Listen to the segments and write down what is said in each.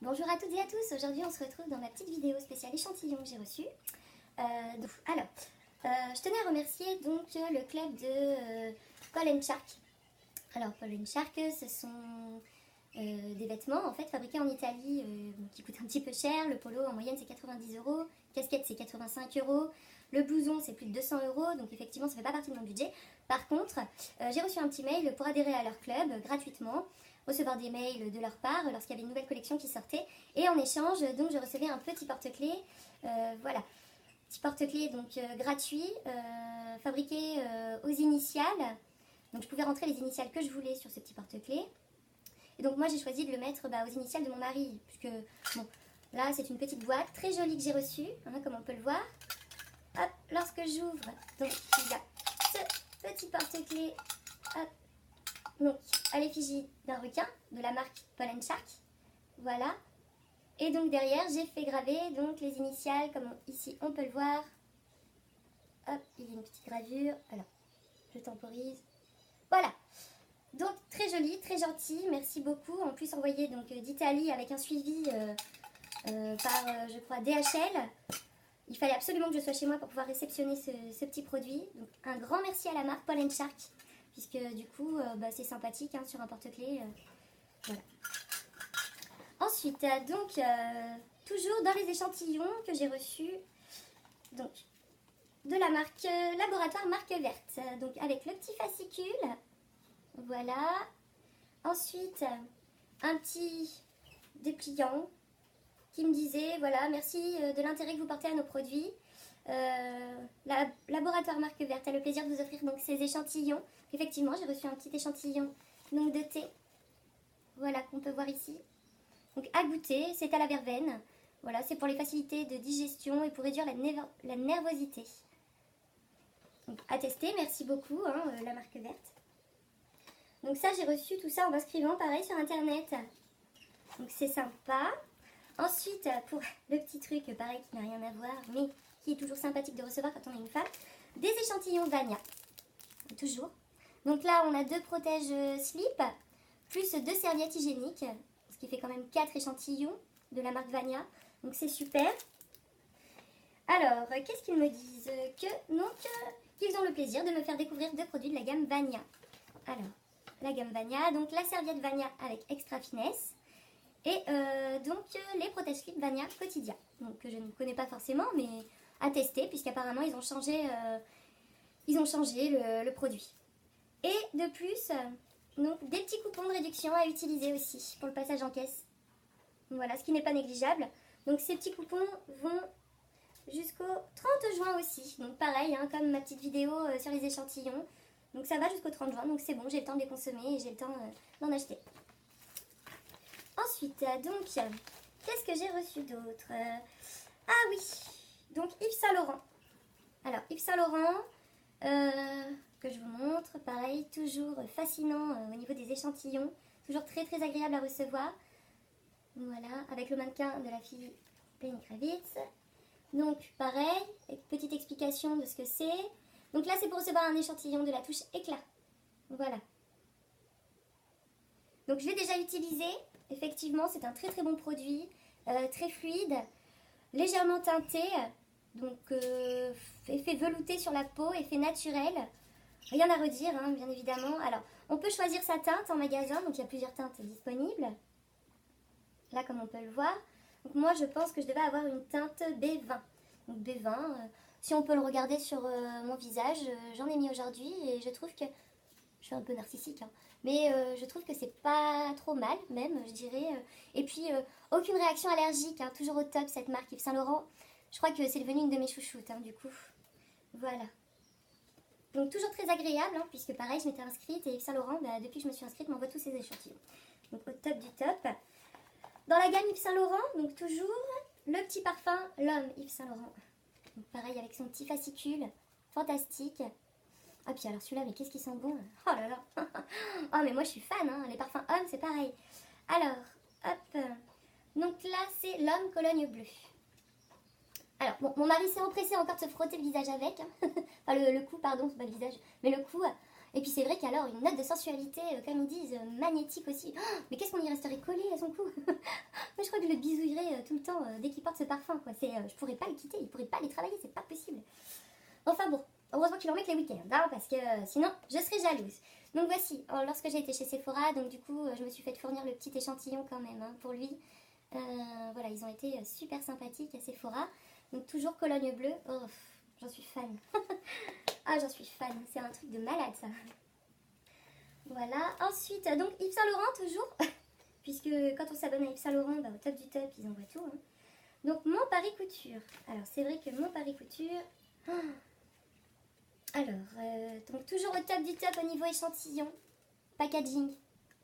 Bonjour à toutes et à tous, aujourd'hui on se retrouve dans ma petite vidéo spéciale échantillon que j'ai reçu. Je tenais à remercier donc le club de Paul & Shark. Alors Paul & Shark, ce sont des vêtements en fait fabriqués en Italie qui coûtent un petit peu cher. Le polo en moyenne c'est 90 €, casquette c'est 85 €, le blouson c'est plus de 200 €, donc effectivement ça fait pas partie de mon budget. Par contre, j'ai reçu un petit mail pour adhérer à leur club gratuitement, recevoir des mails de leur part lorsqu'il y avait une nouvelle collection qui sortait, et en échange donc je recevais un petit porte-clés, voilà, petit porte-clés donc gratuit, fabriqué aux initiales. Donc je pouvais rentrer les initiales que je voulais sur ce petit porte-clés. Et donc moi j'ai choisi de le mettre aux initiales de mon mari, puisque bon, là c'est une petite boîte très jolie que j'ai reçue, hein, comme on peut le voir. Hop, lorsque j'ouvre, donc il y a ce petit porte-clés, hop, donc à l'effigie d'un requin de la marque Paul & Shark, voilà. Et donc derrière j'ai fait graver donc les initiales comme ici on peut le voir. Hop, il y a une petite gravure, alors je temporise, voilà. Donc très joli, très gentil, merci beaucoup. En plus envoyé donc d'Italie avec un suivi par je crois DHL. Il fallait absolument que je sois chez moi pour pouvoir réceptionner ce petit produit. Donc un grand merci à la marque Paul & Shark, puisque du coup c'est sympathique hein, sur un porte-clés. Voilà. Ensuite donc toujours dans les échantillons que j'ai reçus, donc de la marque Laboratoire Marque Verte, donc avec le petit fascicule. Voilà. Ensuite, un petit dépliant qui me disait, voilà, merci de l'intérêt que vous portez à nos produits. Laboratoire Marque Verte a le plaisir de vous offrir donc ces échantillons. Effectivement, j'ai reçu un petit échantillon donc, de thé. Voilà, qu'on peut voir ici. Donc à goûter, c'est à la verveine. Voilà, c'est pour les facilités de digestion et pour réduire la nervosité. Donc à tester, merci beaucoup, hein, la Marque Verte. Donc ça, j'ai reçu tout ça en m'inscrivant, pareil, sur Internet. Donc c'est sympa. Ensuite, pour le petit truc, pareil, qui n'a rien à voir, mais qui est toujours sympathique de recevoir quand on est une femme, des échantillons Vania. Toujours. Donc là, on a 2 protèges slip, plus 2 serviettes hygiéniques, ce qui fait quand même 4 échantillons de la marque Vania. Donc c'est super. Alors, qu'est-ce qu'ils me disent? Qu'ils ont le plaisir de me faire découvrir 2 produits de la gamme Vania. Alors, la gamme Vania, donc la serviette Vania avec extra finesse et les protège slip Vania quotidien, donc que je ne connais pas forcément mais à tester puisqu'apparemment ils ont changé le produit. Et de plus donc des petits coupons de réduction à utiliser aussi pour le passage en caisse. Voilà, ce qui n'est pas négligeable. Donc ces petits coupons vont jusqu'au 30 juin aussi, donc pareil hein, comme ma petite vidéo sur les échantillons. Donc ça va jusqu'au 30 juin, donc c'est bon, j'ai le temps de les consommer et j'ai le temps d'en acheter. Ensuite, donc, qu'est-ce que j'ai reçu d'autre? Ah oui, donc Yves Saint Laurent. Alors, Yves Saint Laurent, que je vous montre, pareil, toujours fascinant au niveau des échantillons, toujours très très agréable à recevoir. Voilà, avec le mannequin de la fille Lenny Kravitz. Donc, pareil, petite explication de ce que c'est. Donc là, c'est pour recevoir un échantillon de la touche éclat. Voilà. Donc je l'ai déjà utilisé. Effectivement, c'est un très très bon produit, très fluide, légèrement teinté, donc effet velouté sur la peau, effet naturel. Rien à redire, hein, bien évidemment. Alors, on peut choisir sa teinte en magasin, donc il y a plusieurs teintes disponibles. Là, comme on peut le voir. Donc moi, je pense que je devais avoir une teinte B20. Donc B20, si on peut le regarder sur mon visage, j'en ai mis aujourd'hui et je trouve que... Je suis un peu narcissique, hein. Mais je trouve que c'est pas trop mal, même, je dirais. Et puis, aucune réaction allergique, hein, toujours au top cette marque Yves Saint Laurent. Je crois que c'est devenu une de mes chouchoutes, hein, du coup. Voilà. Donc, toujours très agréable, hein, puisque pareil, je m'étais inscrite et Yves Saint Laurent, depuis que je me suis inscrite, m'envoie tous ces échantillons. Donc, au top du top. Dans la gamme Yves Saint Laurent, donc toujours, le petit parfum, l'homme Yves Saint Laurent. Donc, pareil, avec son petit fascicule, fantastique. Ah puis alors celui-là, mais qu'est-ce qu'il sent bon. Oh là là. Oh mais moi je suis fan, hein. Les parfums hommes c'est pareil. Alors, hop. Donc là c'est l'homme Cologne Bleue. Alors bon, mon mari s'est empressé encore de se frotter le visage avec. Hein. Enfin le cou, pardon, c'est pas le visage, mais le cou. Et puis c'est vrai qu'alors une note de sensualité, comme ils disent, magnétique aussi. Oh, mais qu'est-ce qu'on y resterait collé à son cou. Je je crois que je le bisouillerais tout le temps dès qu'il porte ce parfum, quoi. Je pourrais pas le quitter, il pourrait pas aller travailler, c'est pas possible. Enfin bon, heureusement qu'il en met que les week-ends, hein, parce que sinon, je serais jalouse. Donc voici, lorsque j'ai été chez Sephora, donc du coup, je me suis fait fournir le petit échantillon quand même, hein, pour lui. Voilà, ils ont été super sympathiques à Sephora. Donc toujours Cologne bleue, oh, j'en suis fan. Ah, j'en suis fan, c'est un truc de malade ça. Voilà, ensuite, donc Yves Saint Laurent toujours, puisque quand on s'abonne à Yves Saint Laurent, bah, au top du top, ils envoient tout. Hein. Donc mon Paris Couture, alors c'est vrai que mon Paris Couture... Oh. Alors, donc toujours au top du top au niveau échantillon, packaging,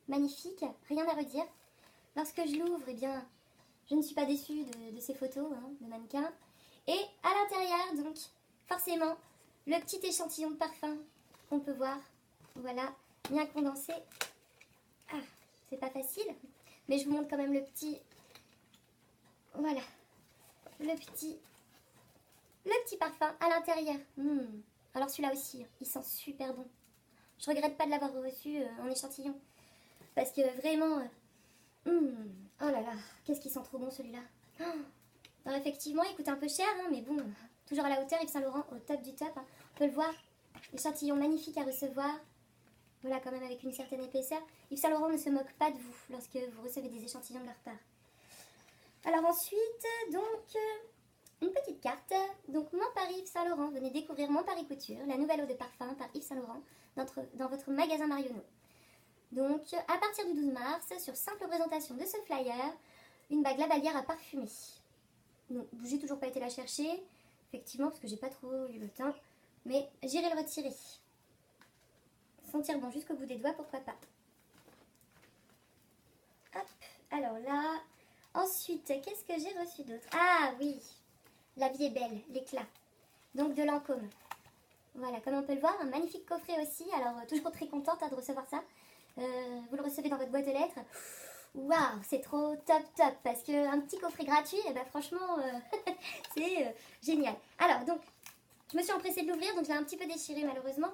magnifique, rien à redire. Lorsque je l'ouvre, eh bien, je ne suis pas déçue de ces photos hein, de mannequins. Et à l'intérieur, donc, forcément, le petit échantillon de parfum qu'on peut voir, voilà, bien condensé. Ah, c'est pas facile, mais je vous montre quand même le petit, voilà, le petit parfum à l'intérieur. Alors celui-là aussi, il sent super bon. Je regrette pas de l'avoir reçu en échantillon. Parce que vraiment... oh là là, qu'est-ce qu'il sent trop bon celui-là. Alors effectivement, il coûte un peu cher, hein, mais bon, toujours à la hauteur, Yves Saint Laurent, au top du top. Hein. On peut le voir, échantillon magnifique à recevoir. Voilà, quand même avec une certaine épaisseur. Yves Saint Laurent ne se moque pas de vous lorsque vous recevez des échantillons de leur part. Alors ensuite, donc... une petite carte, donc Mon Paris Yves Saint Laurent, venez découvrir Mon Paris Couture, la nouvelle eau de parfum par Yves Saint Laurent dans votre magasin Marionneau. Donc à partir du 12 mars, sur simple présentation de ce flyer, une bague lavalière à parfumer. Donc j'ai toujours pas été la chercher, effectivement parce que j'ai pas trop eu le temps, mais j'irai le retirer. Sentir bon jusqu'au bout des doigts, pourquoi pas. Hop, alors là, ensuite, qu'est-ce que j'ai reçu d'autre? Ah oui, la vie est belle, l'éclat. Donc de Lancôme. Voilà, comme on peut le voir, un magnifique coffret aussi. Alors toujours très contente de recevoir ça. Vous le recevez dans votre boîte aux lettres. Waouh, c'est trop top top. Parce qu'un petit coffret gratuit, eh ben, franchement, c'est génial. Alors donc, je me suis empressée de l'ouvrir. Donc je l'ai un petit peu déchiré malheureusement.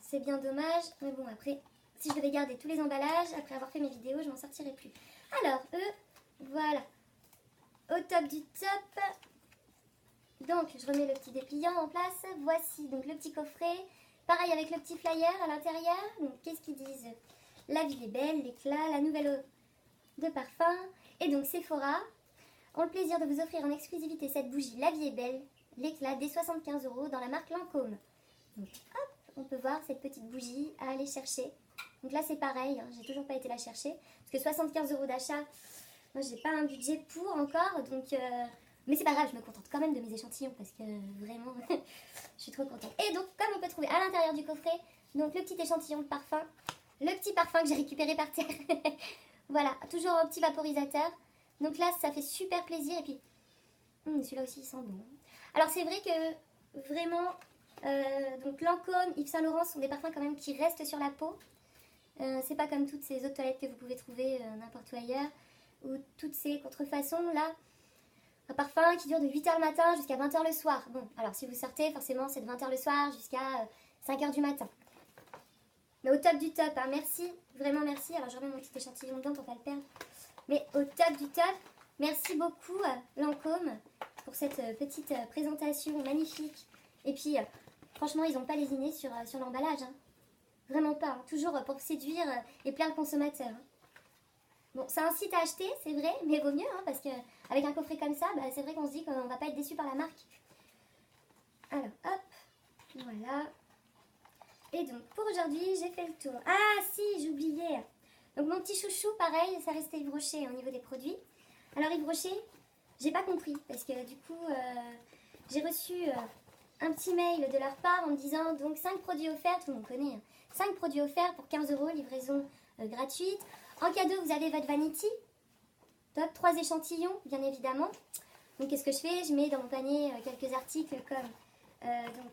C'est bien dommage. Mais bon, après, si je devais garder tous les emballages, après avoir fait mes vidéos, je m'en sortirai plus. Alors, voilà. Au top du top. Donc, je remets le petit dépliant en place. Voici donc le petit coffret. Pareil avec le petit flyer à l'intérieur. Donc, qu'est-ce qu'ils disent? La vie est belle, l'éclat, la nouvelle eau de parfum. Et donc, Sephora ont le plaisir de vous offrir en exclusivité cette bougie La vie est belle, l'éclat, dès 75 € dans la marque Lancôme. Donc, hop, on peut voir cette petite bougie à aller chercher. Donc là, c'est pareil, hein, j'ai toujours pas été la chercher. Parce que 75 € d'achat, moi, j'ai pas un budget pour encore. Donc... mais c'est pas grave, je me contente quand même de mes échantillons parce que vraiment, je suis trop contente. Et donc, comme on peut trouver à l'intérieur du coffret, donc le petit échantillon de parfum, le petit parfum que j'ai récupéré par terre. Voilà, toujours un petit vaporisateur. Donc là, ça fait super plaisir. Et puis, celui-là aussi, il sent bon. Alors, c'est vrai que vraiment, donc Lancôme, Yves Saint Laurent sont des parfums quand même qui restent sur la peau. C'est pas comme toutes ces autres toilettes que vous pouvez trouver n'importe où ailleurs. Ou toutes ces contrefaçons là. Un parfum qui dure de 8h le matin jusqu'à 20h le soir. Bon, alors si vous sortez, forcément c'est de 20h le soir jusqu'à 5h du matin. Mais au top du top, hein, merci, vraiment merci. Alors je remets mon petit échantillon dedans pour pas le perdre. Mais au top du top, merci beaucoup Lancôme pour cette petite présentation magnifique. Et puis, franchement, ils n'ont pas lésiné sur l'emballage. Hein. Vraiment pas, hein. Toujours pour séduire et plaire le consommateur. Hein. Bon, c'est un site à acheter, c'est vrai, mais vaut mieux, hein, parce qu'avec un coffret comme ça, bah, c'est vrai qu'on se dit qu'on ne va pas être déçu par la marque. Alors, hop, voilà. Et donc, pour aujourd'hui, j'ai fait le tour. Ah, si, j'oubliais. Donc, mon petit chouchou, pareil, ça restait Yves Rocher au niveau des produits. Alors, Yves Rocher, j'ai pas compris, parce que du coup, j'ai reçu un petit mail de leur part en me disant, donc, 5 produits offerts, tout le monde connaît, hein, 5 produits offerts pour 15 €, livraison gratuite. En cadeau, vous avez votre vanity. Top, 3 échantillons, bien évidemment. Donc, qu'est-ce que je fais? Je mets dans mon panier quelques articles comme... donc,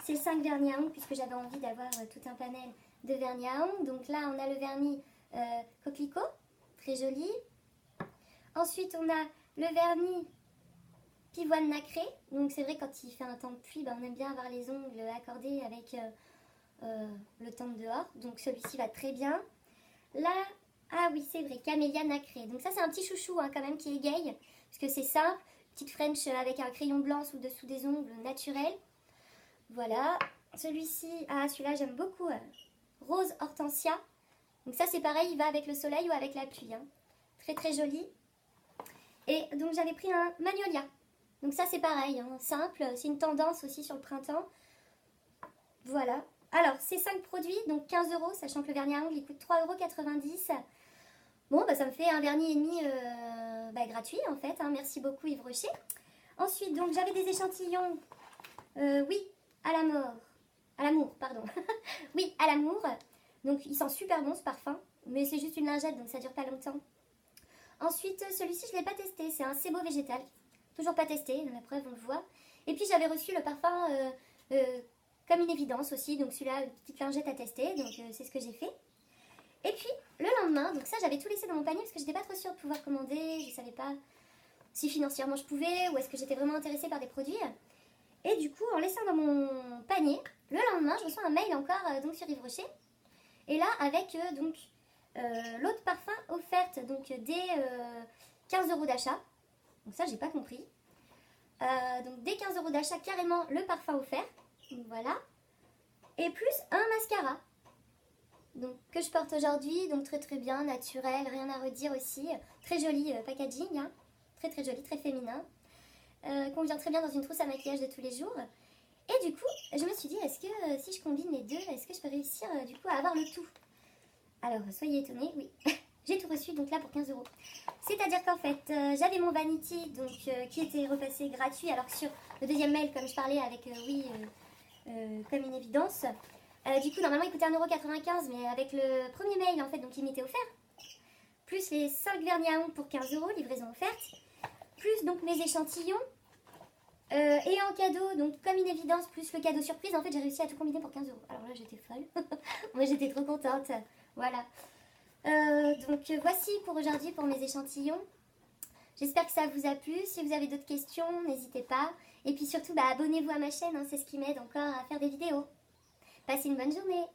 c'est le 5 vernis à ongles, puisque j'avais envie d'avoir tout un panel de vernis à ongles. Donc là, on a le vernis coquelicot, très joli. Ensuite, on a le vernis pivoine nacré. Donc, c'est vrai, quand il fait un temps de pluie, on aime bien avoir les ongles accordés avec le temps de dehors. Donc, celui-ci va très bien. Là, Ah oui, c'est vrai, Camélia Nacré. Donc ça, c'est un petit chouchou hein, quand même qui égaye, parce que c'est simple. Petite French avec un crayon blanc sous dessous des ongles naturels. Voilà. Celui-ci, ah celui-là j'aime beaucoup. Rose Hortensia. Donc ça c'est pareil, il va avec le soleil ou avec la pluie. Hein. Très très joli. Et donc j'avais pris un Magnolia. Donc ça c'est pareil, hein, simple. C'est une tendance aussi sur le printemps. Voilà. Alors ces 5 produits, donc 15 €, sachant que le vernis à ongles il coûte 3,90 €. Bon, bah, ça me fait un vernis et demi gratuit en fait. Hein. Merci beaucoup Yves Rocher. Ensuite, donc j'avais des échantillons. Oui, à la mort. À l'amour, pardon. Oui, à l'amour. Donc il sent super bon ce parfum. Mais c'est juste une lingette, donc ça dure pas longtemps. Ensuite, celui-ci, je ne l'ai pas testé. C'est un Sebo végétal. Toujours pas testé, la preuve, on le voit. Et puis j'avais reçu le parfum comme une évidence aussi. Donc celui-là, une petite lingette à tester. Donc c'est ce que j'ai fait. Et puis, le lendemain, donc ça, j'avais tout laissé dans mon panier parce que je n'étais pas trop sûre de pouvoir commander. Je ne savais pas si financièrement je pouvais ou est-ce que j'étais vraiment intéressée par des produits. Et du coup, en laissant dans mon panier, le lendemain, je reçois un mail encore donc sur Yves Rocher. Et là, avec l'autre parfum offerte, donc dès 15 € d'achat. Donc ça, j'ai pas compris. Donc dès 15 € d'achat, carrément le parfum offert. Donc voilà. Et plus un mascara. Donc que je porte aujourd'hui, donc très très bien, naturel, rien à redire aussi. Très joli packaging, hein. Très très joli, très féminin. Convient très bien dans une trousse à maquillage de tous les jours. Et du coup, je me suis dit, est-ce que si je combine les deux, est-ce que je peux réussir du coup à avoir le tout? Alors, soyez étonnés, oui, j'ai tout reçu, donc là pour 15 €. C'est-à-dire qu'en fait, j'avais mon Vanity, donc qui était repassé gratuit, alors que sur le deuxième mail, comme je parlais avec comme une évidence, du coup, normalement, il coûtait 1,95 €, mais avec le premier mail, en fait, donc il m'était offert. Plus les 5 vernis à ongles pour 15 €, livraison offerte. Plus donc mes échantillons. Et en cadeau, donc comme une évidence, plus le cadeau surprise, en fait j'ai réussi à tout combiner pour 15 €. Alors là j'étais folle, moi j'étais trop contente, voilà. Donc voici pour aujourd'hui pour mes échantillons. J'espère que ça vous a plu, si vous avez d'autres questions, n'hésitez pas. Et puis surtout, abonnez-vous à ma chaîne, hein, c'est ce qui m'aide encore à faire des vidéos. Passez une bonne journée.